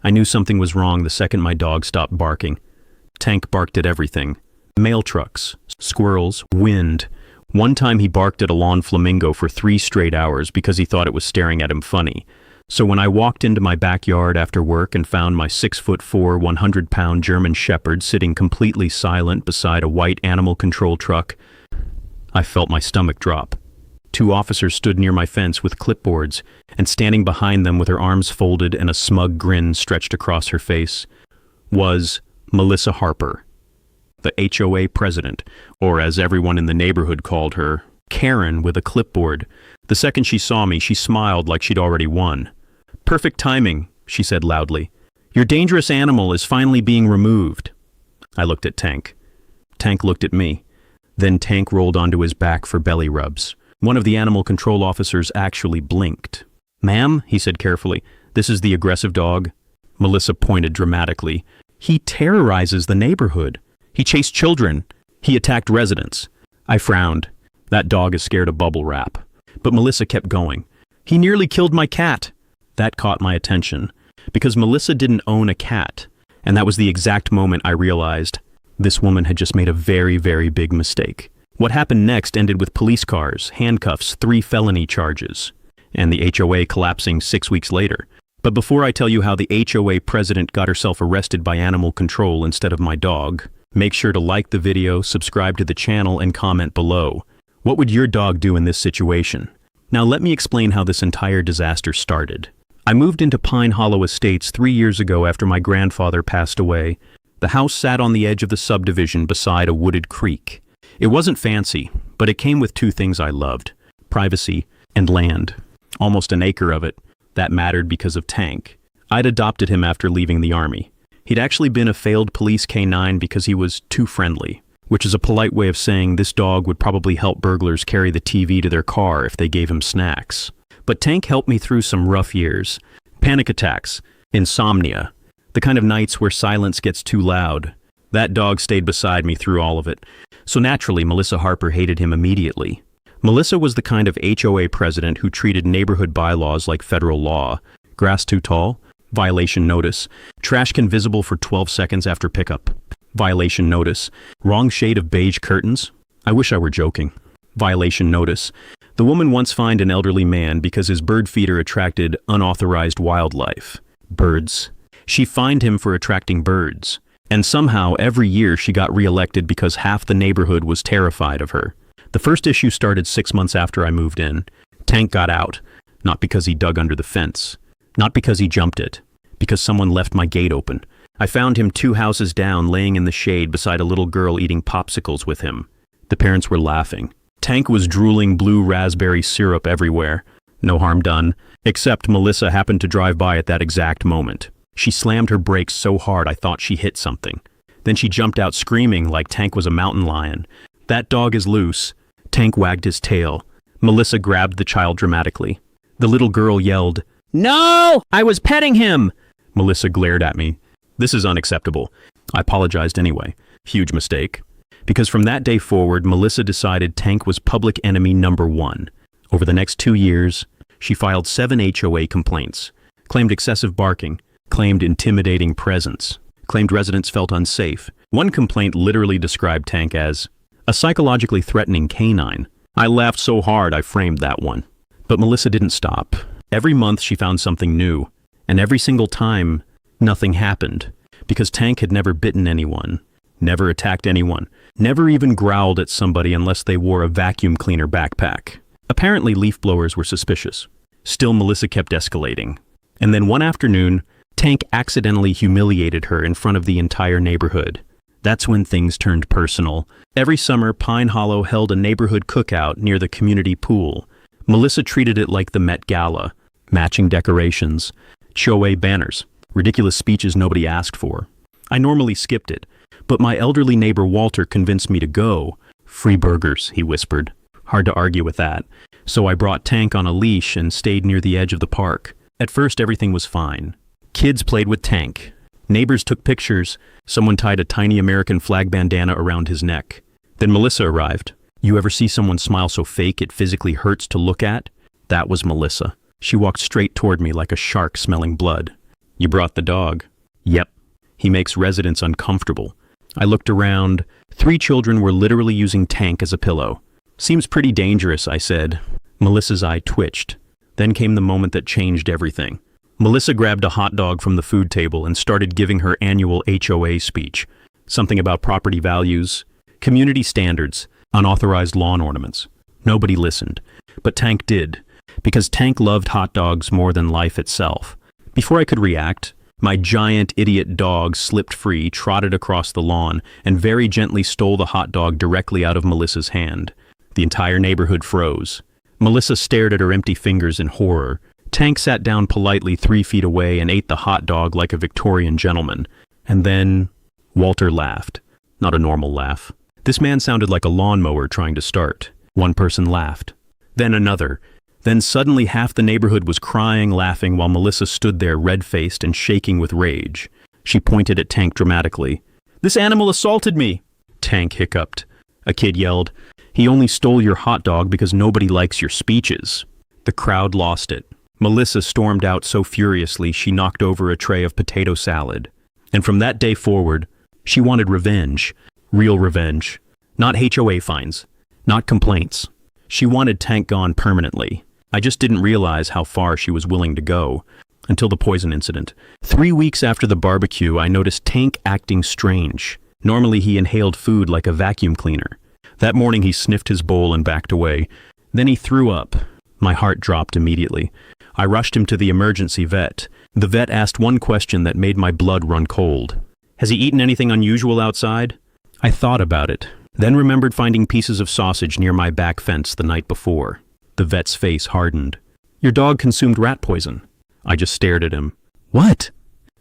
I knew something was wrong the second my dog stopped barking. Tank barked at everything. Mail trucks, squirrels, wind. One time he barked at a lawn flamingo for 3 straight hours because he thought it was staring at him funny. So when I walked into my backyard after work and found my 6'4", 100-pound German Shepherd sitting completely silent beside a white animal control truck, I felt my stomach drop. 2 officers stood near my fence with clipboards, and standing behind them with her arms folded and a smug grin stretched across her face was Melissa Harper, the HOA president, or as everyone in the neighborhood called her, Karen with a clipboard. The second she saw me, she smiled like she'd already won. "Perfect timing," she said loudly. "Your dangerous animal is finally being removed." I looked at Tank. Tank looked at me. Then Tank rolled onto his back for belly rubs. One of the animal control officers actually blinked. "Ma'am," he said carefully, "this is the aggressive dog." Melissa pointed dramatically. "He terrorizes the neighborhood. He chased children. He attacked residents." I frowned. That dog is scared of bubble wrap. But Melissa kept going. "He nearly killed my cat." That caught my attention, because Melissa didn't own a cat, and that was the exact moment I realized this woman had just made a very, very big mistake. What happened next ended with police cars, handcuffs, 3 felony charges, and the HOA collapsing 6 weeks later. But before I tell you how the HOA president got herself arrested by animal control instead of my dog, make sure to like the video, subscribe to the channel, and comment below. What would your dog do in this situation? Now let me explain how this entire disaster started. I moved into Pine Hollow Estates 3 years ago after my grandfather passed away. The house sat on the edge of the subdivision beside a wooded creek. It wasn't fancy, but it came with 2 things I loved: privacy and land. Almost an acre of it. That mattered because of Tank. I'd adopted him after leaving the army. He'd actually been a failed police K9 because he was too friendly, which is a polite way of saying this dog would probably help burglars carry the TV to their car if they gave him snacks. But Tank helped me through some rough years. Panic attacks, insomnia, the kind of nights where silence gets too loud. That dog stayed beside me through all of it. So naturally, Melissa Harper hated him immediately. Melissa was the kind of HOA president who treated neighborhood bylaws like federal law. Grass too tall? Violation notice. Trash can visible for 12 seconds after pickup. Violation notice. Wrong shade of beige curtains? I wish I were joking. Violation notice. The woman once fined an elderly man because his bird feeder attracted unauthorized wildlife. Birds. She fined him for attracting birds. And somehow, every year she got reelected because half the neighborhood was terrified of her. The first issue started 6 months after I moved in. Tank got out. Not because he dug under the fence. Not because he jumped it. Because someone left my gate open. I found him 2 houses down, laying in the shade beside a little girl eating popsicles with him. The parents were laughing. Tank was drooling blue raspberry syrup everywhere. No harm done. Except Melissa happened to drive by at that exact moment. She slammed her brakes so hard I thought she hit something. Then she jumped out screaming like Tank was a mountain lion. "That dog is loose." Tank wagged his tail. Melissa grabbed the child dramatically. The little girl yelled, "No! I was petting him!" Melissa glared at me. "This is unacceptable." I apologized anyway. Huge mistake. Because from that day forward, Melissa decided Tank was public enemy number 1. Over the next 2 years, she filed 7 HOA complaints, claimed excessive barking, claimed intimidating presence, claimed residents felt unsafe. One complaint literally described Tank as a psychologically threatening canine. I laughed so hard I framed that one. But Melissa didn't stop. Every month she found something new, and every single time, nothing happened, because Tank had never bitten anyone, never attacked anyone, never even growled at somebody unless they wore a vacuum cleaner backpack. Apparently leaf blowers were suspicious. Still, Melissa kept escalating. And then one afternoon, Tank accidentally humiliated her in front of the entire neighborhood. That's when things turned personal. Every summer, Pine Hollow held a neighborhood cookout near the community pool. Melissa treated it like the Met Gala. Matching decorations, HOA banners, ridiculous speeches nobody asked for. I normally skipped it, but my elderly neighbor Walter convinced me to go. "Free burgers," he whispered. Hard to argue with that. So I brought Tank on a leash and stayed near the edge of the park. At first, everything was fine. Kids played with Tank. Neighbors took pictures. Someone tied a tiny American flag bandana around his neck. Then Melissa arrived. You ever see someone smile so fake it physically hurts to look at? That was Melissa. She walked straight toward me like a shark smelling blood. You brought the dog. Yep. He makes residents uncomfortable. I looked around. 3 children were literally using Tank as a pillow. Seems pretty dangerous, I said. Melissa's eye twitched. Then came the moment that changed everything. Melissa grabbed a hot dog from the food table and started giving her annual HOA speech. Something about property values, community standards, unauthorized lawn ornaments. Nobody listened. But Tank did, because Tank loved hot dogs more than life itself. Before I could react, my giant idiot dog slipped free, trotted across the lawn, and very gently stole the hot dog directly out of Melissa's hand. The entire neighborhood froze. Melissa stared at her empty fingers in horror. Tank sat down politely 3 feet away and ate the hot dog like a Victorian gentleman. And then Walter laughed. Not a normal laugh. This man sounded like a lawnmower trying to start. One person laughed. Then another. Then suddenly half the neighborhood was crying, laughing, while Melissa stood there red-faced and shaking with rage. She pointed at Tank dramatically. "This animal assaulted me!" Tank hiccuped. A kid yelled, "He only stole your hot dog because nobody likes your speeches." The crowd lost it. Melissa stormed out so furiously she knocked over a tray of potato salad. And from that day forward, she wanted revenge. Real revenge. Not HOA fines. Not complaints. She wanted Tank gone permanently. I just didn't realize how far she was willing to go. Until the poison incident. 3 weeks after the barbecue, I noticed Tank acting strange. Normally he inhaled food like a vacuum cleaner. That morning he sniffed his bowl and backed away. Then he threw up. My heart dropped immediately. I rushed him to the emergency vet. The vet asked one question that made my blood run cold. "Has he eaten anything unusual outside?" I thought about it, then remembered finding pieces of sausage near my back fence the night before. The vet's face hardened. "Your dog consumed rat poison." I just stared at him. "What?"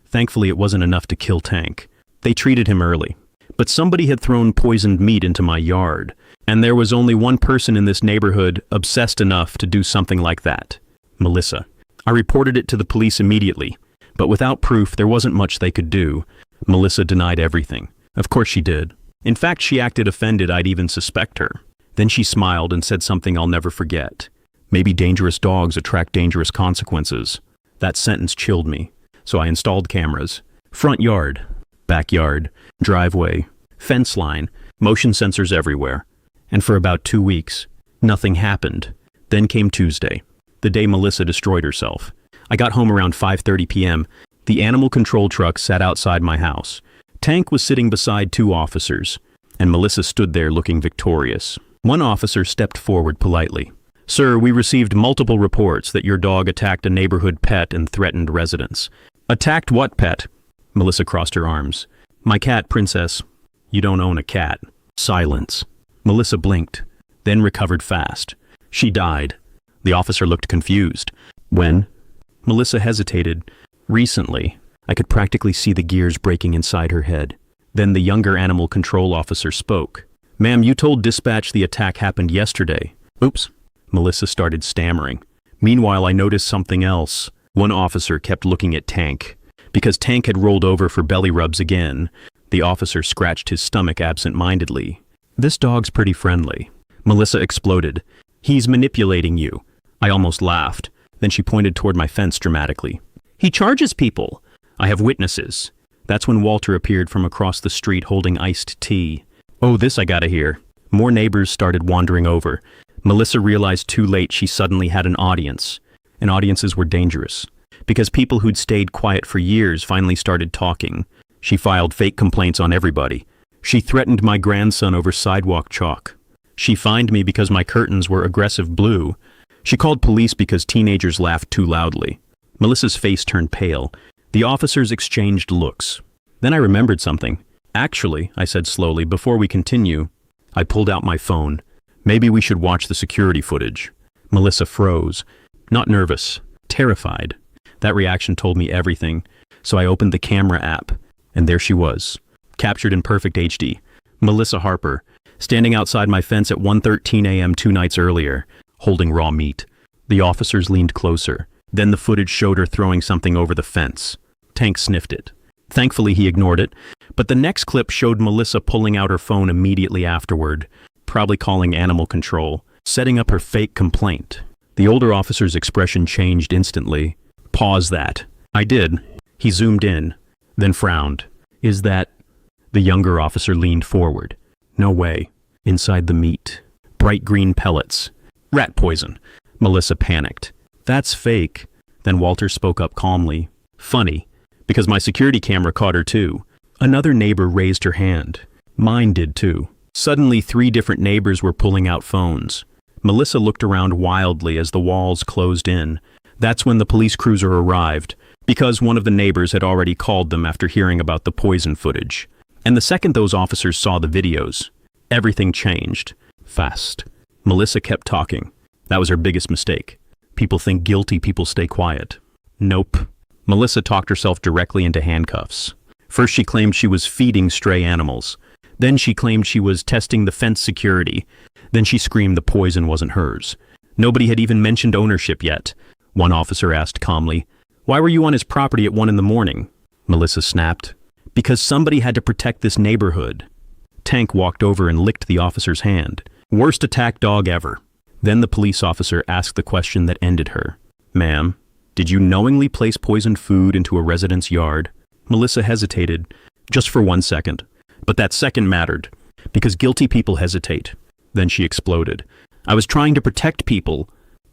Thankfully it wasn't enough to kill Tank. They treated him early. But somebody had thrown poisoned meat into my yard, and there was only one person in this neighborhood obsessed enough to do something like that. Melissa. I reported it to the police immediately, but without proof there wasn't much they could do. Melissa denied everything. Of course she did. In fact, she acted offended I'd even suspect her. Then she smiled and said something I'll never forget. "Maybe dangerous dogs attract dangerous consequences." That sentence chilled me, so I installed cameras. Front yard, backyard, driveway, fence line, motion sensors everywhere. And for about 2 weeks, nothing happened. Then came Tuesday, the day Melissa destroyed herself. I got home around 5:30 p.m. The animal control truck sat outside my house. Tank was sitting beside 2 officers, and Melissa stood there looking victorious. One officer stepped forward politely. "Sir, we received multiple reports that your dog attacked a neighborhood pet and threatened residents." "Attacked what pet?" Melissa crossed her arms. "My cat, Princess." "You don't own a cat." Silence. Melissa blinked, then recovered fast. "She died." The officer looked confused. "When?" Melissa hesitated. "Recently." I could practically see the gears breaking inside her head. Then the younger animal control officer spoke. "Ma'am, you told dispatch the attack happened yesterday." "Oops." Melissa started stammering. Meanwhile, I noticed something else. One officer kept looking at Tank. Because Tank had rolled over for belly rubs again, the officer scratched his stomach absent-mindedly. "This dog's pretty friendly." Melissa exploded. "He's manipulating you." I almost laughed. Then she pointed toward my fence dramatically. "He charges people." "I have witnesses." That's when Walter appeared from across the street holding iced tea. "Oh, this I gotta hear." More neighbors started wandering over. Melissa realized too late she suddenly had an audience. And audiences were dangerous. Because people who'd stayed quiet for years finally started talking. She filed fake complaints on everybody. She threatened my grandson over sidewalk chalk. She fined me because my curtains were aggressive blue. She called police because teenagers laughed too loudly. Melissa's face turned pale. The officers exchanged looks. Then I remembered something. "Actually," I said slowly, "before we continue," I pulled out my phone. "Maybe we should watch the security footage." Melissa froze. Not nervous, terrified. That reaction told me everything, so I opened the camera app, and there she was, captured in perfect HD. Melissa Harper, standing outside my fence at 1:13 a.m. 2 nights earlier, holding raw meat. The officers leaned closer. Then the footage showed her throwing something over the fence. Tank sniffed it. Thankfully, he ignored it, but the next clip showed Melissa pulling out her phone immediately afterward, probably calling animal control, setting up her fake complaint. The older officer's expression changed instantly. "Pause that." I did. He zoomed in, then frowned. Is that... The younger officer leaned forward. No way. Inside the meat. Bright green pellets. Rat poison. Melissa panicked. That's fake. Then Walter spoke up calmly. Funny, because my security camera caught her too. Another neighbor raised her hand. Mine did too. Suddenly 3 different neighbors were pulling out phones. Melissa looked around wildly as the walls closed in. That's when the police cruiser arrived, because one of the neighbors had already called them after hearing about the poison footage. And the second those officers saw the videos, everything changed. Fast. Melissa kept talking. That was her biggest mistake. People think guilty people stay quiet. Nope. Melissa talked herself directly into handcuffs. First she claimed she was feeding stray animals. Then she claimed she was testing the fence security. Then she screamed the poison wasn't hers. Nobody had even mentioned ownership yet. One officer asked calmly, "Why were you on his property at 1 a.m?" Melissa snapped. Because somebody had to protect this neighborhood. Tank walked over and licked the officer's hand. Worst attack dog ever. Then the police officer asked the question that ended her. Ma'am, did you knowingly place poisoned food into a resident's yard? Melissa hesitated, just for 1 second. But that second mattered, because guilty people hesitate. Then she exploded. I was trying to protect people.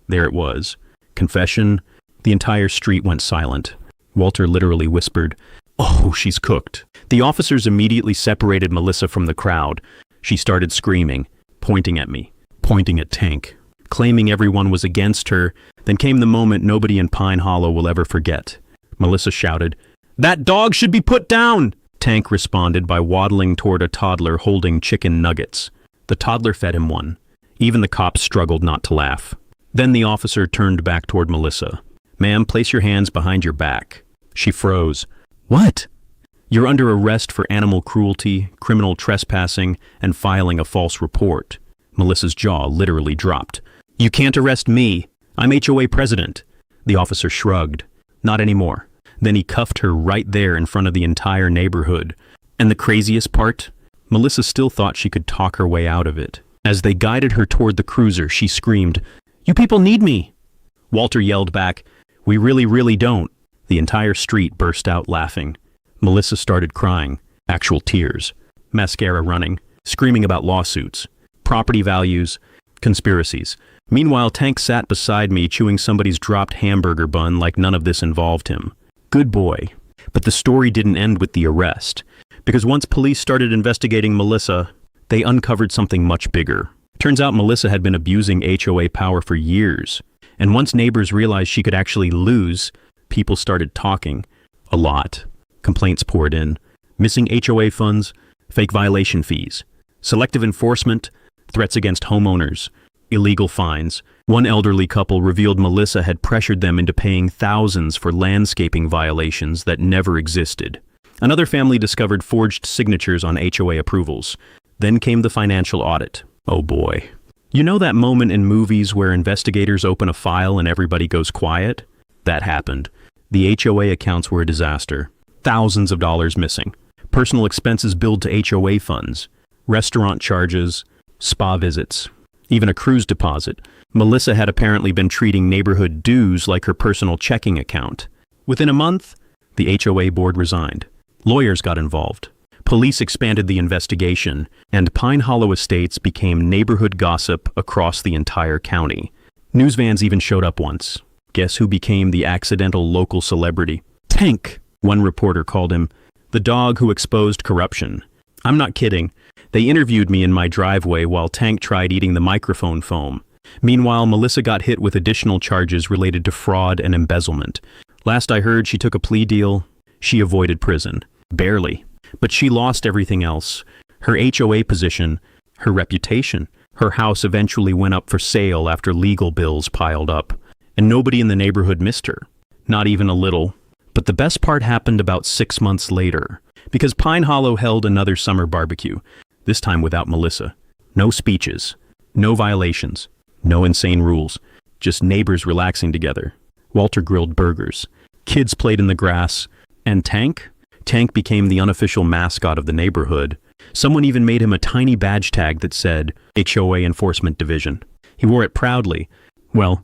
There it was. Confession. The entire street went silent. Walter literally whispered, "Oh, she's cooked." The officers immediately separated Melissa from the crowd. She started screaming, pointing at me, pointing at Tank, claiming everyone was against her. Then came the moment nobody in Pine Hollow will ever forget. Melissa shouted, "That dog should be put down!" Tank responded by waddling toward a toddler holding chicken nuggets. The toddler fed him one. Even the cops struggled not to laugh. Then the officer turned back toward Melissa. "Ma'am, place your hands behind your back." She froze. "What?" "You're under arrest for animal cruelty, criminal trespassing, and filing a false report." Melissa's jaw literally dropped. "You can't arrest me. I'm HOA president." The officer shrugged. "Not anymore." Then he cuffed her right there in front of the entire neighborhood. And the craziest part? Melissa still thought she could talk her way out of it. As they guided her toward the cruiser, she screamed, "You people need me!" Walter yelled back, "We really, really don't." The entire street burst out laughing. Melissa started crying, actual tears, mascara running, screaming about lawsuits, property values, conspiracies. Meanwhile, Tank sat beside me chewing somebody's dropped hamburger bun like none of this involved him. Good boy. But the story didn't end with the arrest, because once police started investigating Melissa, they uncovered something much bigger. Turns out Melissa had been abusing HOA power for years, and once neighbors realized she could actually lose, people started talking. A lot. Complaints poured in. Missing HOA funds, fake violation fees, selective enforcement, threats against homeowners, illegal fines. One elderly couple revealed Melissa had pressured them into paying thousands for landscaping violations that never existed. Another family discovered forged signatures on HOA approvals. Then came the financial audit. Oh boy. You know that moment in movies where investigators open a file and everybody goes quiet? That happened. The HOA accounts were a disaster. Thousands of dollars missing. Personal expenses billed to HOA funds. Restaurant charges. Spa visits. Even a cruise deposit. Melissa had apparently been treating neighborhood dues like her personal checking account. Within a month, the HOA board resigned. Lawyers got involved. Police expanded the investigation, and Pine Hollow Estates became neighborhood gossip across the entire county. News vans even showed up once. Guess who became the accidental local celebrity? Tank, one reporter called him, the dog who exposed corruption. I'm not kidding. They interviewed me in my driveway while Tank tried eating the microphone foam. Meanwhile, Melissa got hit with additional charges related to fraud and embezzlement. Last I heard, she took a plea deal. She avoided prison. Barely. But she lost everything else. Her HOA position, her reputation. Her house eventually went up for sale after legal bills piled up. And nobody in the neighborhood missed her. Not even a little. But the best part happened about 6 months later. Because Pine Hollow held another summer barbecue. This time without Melissa. No speeches. No violations. No insane rules. Just neighbors relaxing together. Walter grilled burgers. Kids played in the grass. And Tank? Tank became the unofficial mascot of the neighborhood. Someone even made him a tiny badge tag that said HOA Enforcement Division. He wore it proudly. Well,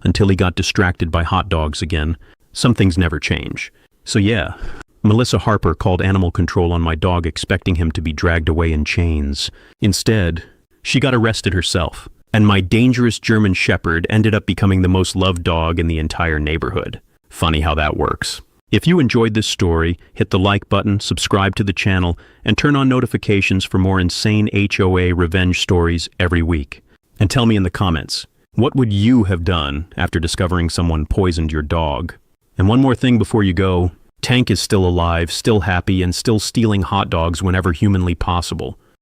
until he got distracted by hot dogs again. Some things never change. So yeah, Melissa Harper called animal control on my dog expecting him to be dragged away in chains. Instead, she got arrested herself, and my dangerous German Shepherd ended up becoming the most loved dog in the entire neighborhood. Funny how that works. If you enjoyed this story, hit the like button, subscribe to the channel, and turn on notifications for more insane HOA revenge stories every week. And tell me in the comments, what would you have done after discovering someone poisoned your dog? And one more thing before you go, Tank is still alive, still happy, and still stealing hot dogs whenever humanly possible.